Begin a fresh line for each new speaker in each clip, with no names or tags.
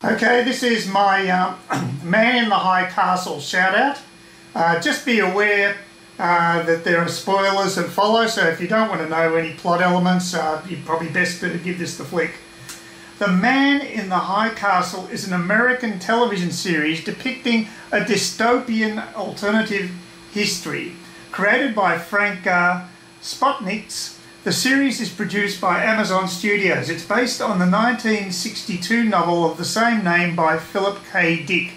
Okay, this is my Man in the High Castle shout out. Just be aware that there are spoilers that follow, so if you don't want to know any plot elements, you're probably best to give this the flick. The Man in the High Castle is an American television series depicting a dystopian alternative history. Created by Frank Spotnitz, the series is produced by Amazon Studios. It's based on the 1962 novel of the same name by Philip K. Dick.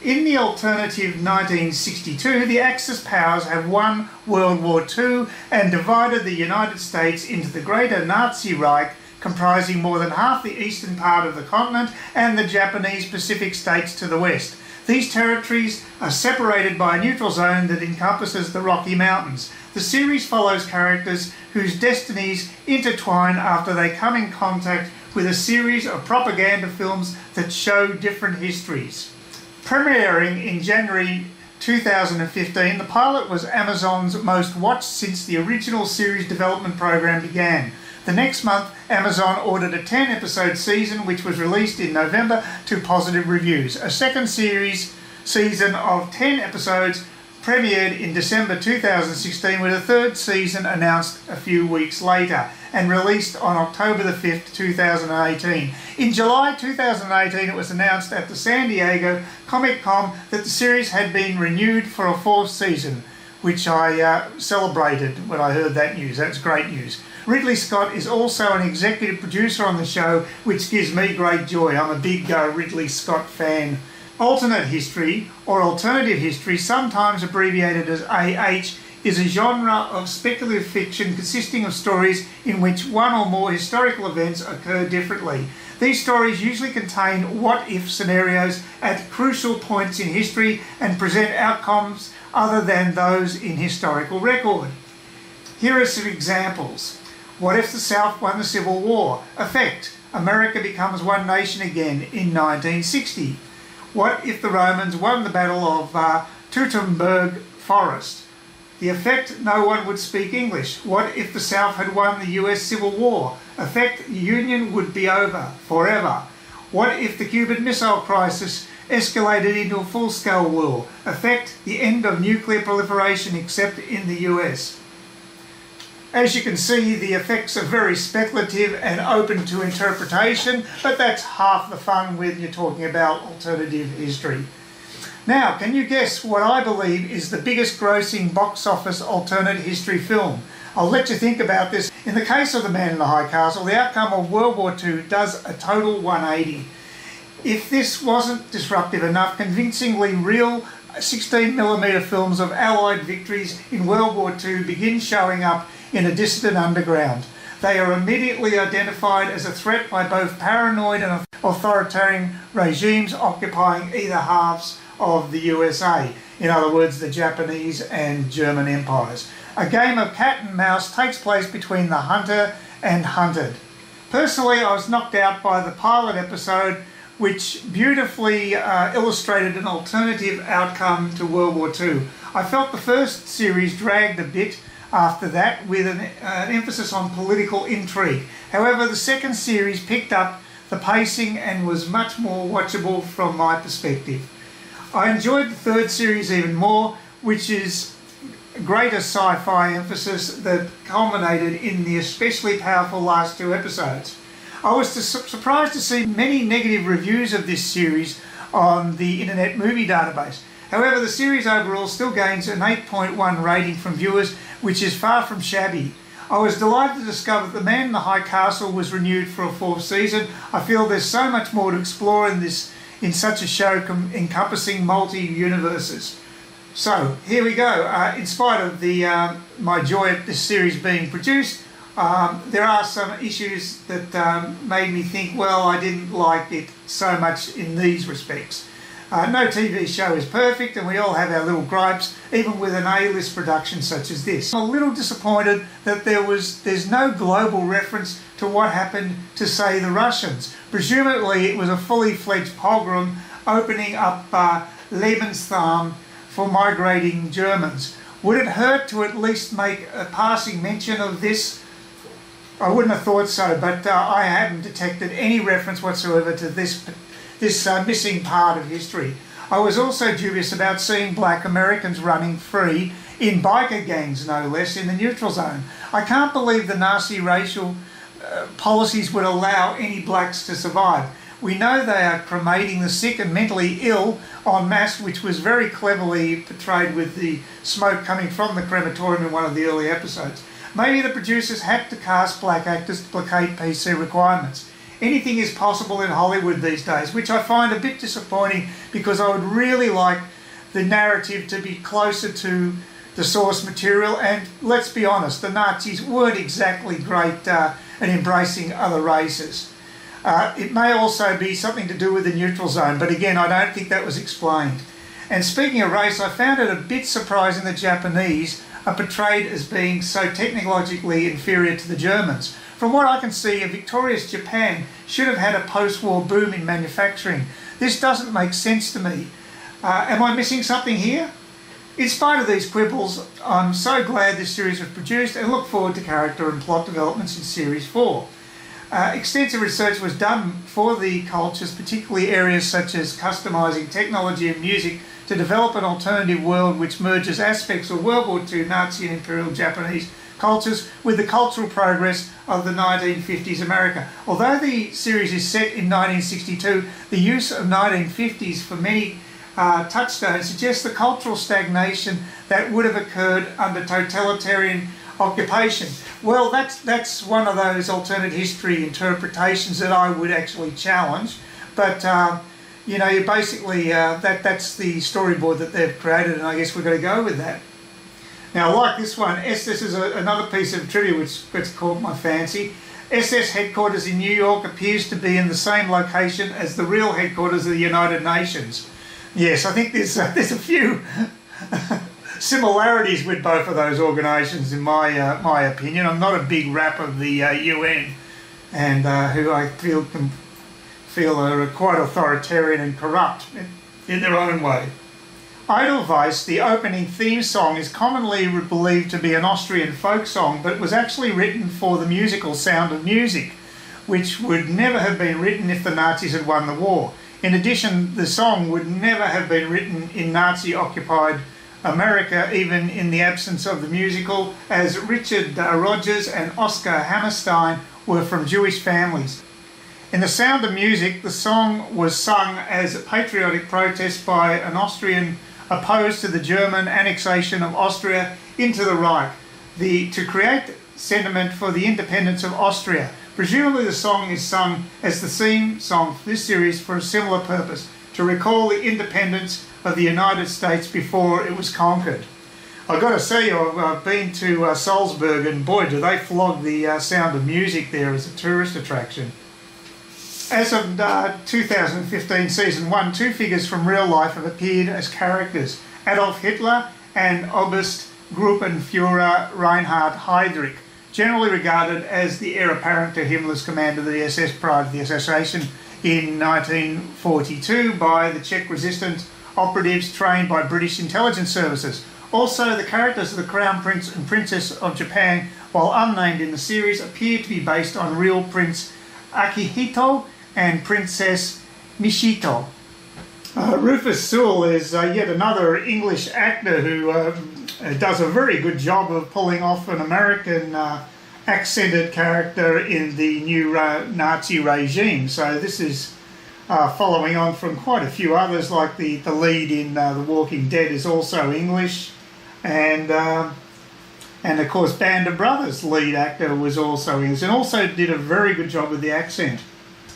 In the alternative 1962, the Axis powers have won World War II and divided the United States into the Greater Nazi Reich, comprising more than half the eastern part of the continent and the Japanese Pacific states to the west. These territories are separated by a neutral zone that encompasses the Rocky Mountains. The series follows characters whose destinies intertwine after they come in contact with a series of propaganda films that show different histories. Premiering in January 2015, the pilot was Amazon's most watched since the original series development program began. The next month, Amazon ordered a 10-episode season which was released in November to positive reviews. A second season of 10 episodes premiered in December 2016 with a third season announced a few weeks later and released on October the 5th, 2018. In July 2018 it was announced at the San Diego Comic-Con that the series had been renewed for a fourth season, which I celebrated when I heard that news. That's great news. Ridley Scott is also an executive producer on the show, which gives me great joy. I'm a big Ridley Scott fan. Alternate history, or alternative history, sometimes abbreviated as AH, is a genre of speculative fiction consisting of stories in which one or more historical events occur differently. These stories usually contain what-if scenarios at crucial points in history and present outcomes other than those in historical record. Here are some examples. What if the South won the Civil War? Effect: America becomes one nation again in 1960. What if the Romans won the Battle of Teutoburg Forest? The effect: no one would speak English. What if the South had won the US Civil War? Effect: the Union would be over forever. What if the Cuban Missile Crisis escalated into a full-scale war? Effect: the end of nuclear proliferation except in the US. As you can see, the effects are very speculative and open to interpretation, but that's half the fun when you're talking about alternative history. Now, can you guess what I believe is the biggest grossing box office alternate history film? I'll let you think about this. In the case of The Man in the High Castle, the outcome of World War II does a total 180. If this wasn't disruptive enough, convincingly real 16mm films of Allied victories in World War II begin showing up in a dissident underground. They are immediately identified as a threat by both paranoid and authoritarian regimes occupying either halves of the USA, in other words, the Japanese and German empires. A game of cat and mouse takes place between the hunter and hunted. Personally, I was knocked out by the pilot episode, which beautifully illustrated an alternative outcome to World War II. I felt the first series dragged a bit after that, with an emphasis on political intrigue. However, the second series picked up the pacing and was much more watchable from my perspective. I enjoyed the third series even more, which is greater sci-fi emphasis that culminated in the especially powerful last two episodes. I was surprised to see many negative reviews of this series on the Internet Movie Database. However, the series overall still gains an 8.1 rating from viewers, which is far from shabby. I was delighted to discover that The Man in the High Castle was renewed for a fourth season. I feel there's so much more to explore in such a show encompassing multi-universes. So, here we go. In spite of my joy at this series being produced, there are some issues that made me think, well, I didn't like it so much in these respects. No TV show is perfect, and we all have our little gripes, even with an A-list production such as this. I'm a little disappointed that there's no global reference to what happened to, say, the Russians. Presumably it was a fully fledged pogrom opening up Lebensraum for migrating Germans. Would it hurt to at least make a passing mention of this? I wouldn't have thought so, but I haven't detected any reference whatsoever to this this missing part of history. I was also dubious about seeing black Americans running free in biker gangs, no less, in the neutral zone. I can't believe the Nazi racial policies would allow any blacks to survive. We know they are cremating the sick and mentally ill en masse, which was very cleverly portrayed with the smoke coming from the crematorium in one of the early episodes. Maybe the producers had to cast black actors to placate PC requirements. Anything is possible in Hollywood these days, which I find a bit disappointing because I would really like the narrative to be closer to the source material. And let's be honest, the Nazis weren't exactly great at embracing other races. It may also be something to do with the neutral zone, but again, I don't think that was explained. And speaking of race, I found it a bit surprising the Japanese are portrayed as being so technologically inferior to the Germans. From what I can see, a victorious Japan should have had a post-war boom in manufacturing. This doesn't make sense to me. Am I missing something here? In spite of these quibbles, I'm so glad this series was produced and look forward to character and plot developments in Series 4. Extensive research was done for the cultures, particularly areas such as customising technology and music to develop an alternative world which merges aspects of World War II Nazi and Imperial Japanese cultures with the cultural progress of the 1950s America. Although the series is set in 1962, the use of 1950s for many touchstones suggests the cultural stagnation that would have occurred under totalitarian occupation. Well, that's one of those alternate history interpretations that I would actually challenge, but you know, you basically that's the storyboard that they've created, and I guess we've got to go with that. Now, like this one, this is another piece of trivia which caught my fancy. SS headquarters in New York appears to be in the same location as the real headquarters of the United Nations. Yes, I think there's a few similarities with both of those organisations in my opinion. I'm not a big rap of the UN, and who I feel are quite authoritarian and corrupt in their own way. Edelweiss, the opening theme song, is commonly believed to be an Austrian folk song, but was actually written for the musical Sound of Music, which would never have been written if the Nazis had won the war. In addition, the song would never have been written in Nazi-occupied America, even in the absence of the musical, as Richard Rodgers and Oscar Hammerstein were from Jewish families. In The Sound of Music, the song was sung as a patriotic protest by an Austrian opposed to the German annexation of Austria into the Reich, to create sentiment for the independence of Austria. Presumably the song is sung as the theme song for this series for a similar purpose, to recall the independence of the United States before it was conquered. I've got to say, I've been to Salzburg, and boy, do they flog the Sound of Music there as a tourist attraction. As of 2015 Season 1, two figures from real life have appeared as characters, Adolf Hitler and Oberstgruppenführer Reinhard Heydrich, generally regarded as the heir apparent to Himmler's command of the SS prior to the assassination in 1942 by the Czech resistance operatives trained by British intelligence services. Also, the characters of the Crown Prince and Princess of Japan, while unnamed in the series, appear to be based on real Prince Akihito and Princess Michito. Rufus Sewell is yet another English actor who does a very good job of pulling off an American accented character in the new Nazi regime. So this is following on from quite a few others, like the lead in The Walking Dead is also English, and of course Band of Brothers lead actor was also English, and also did a very good job with the accent.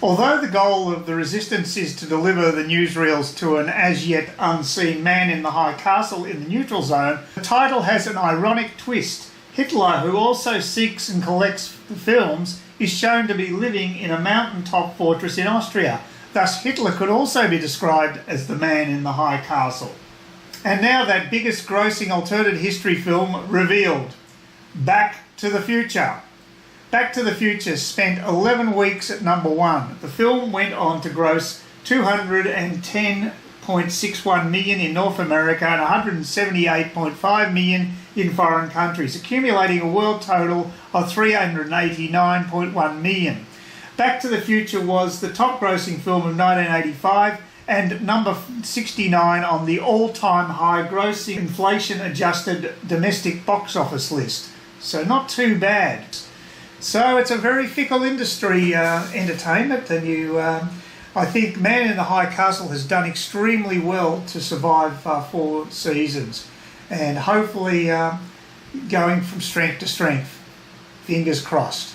Although the goal of the resistance is to deliver the newsreels to an as yet unseen man in the high castle in the neutral zone, the title has an ironic twist. Hitler, who also seeks and collects the films, is shown to be living in a mountaintop fortress in Austria. Thus, Hitler could also be described as the man in the high castle. And now that biggest grossing alternate history film revealed, Back to the Future. Back to the Future spent 11 weeks at number 1. The film went on to gross $210.61 million in North America and $178.5 million in foreign countries, accumulating a world total of $389.1 million. Back to the Future was the top grossing film of 1985 and number 69 on the all-time high grossing inflation-adjusted domestic box office list. So not too bad. So it's a very fickle industry, entertainment, and I think Man in the High Castle has done extremely well to survive 4 seasons, and hopefully going from strength to strength. Fingers crossed.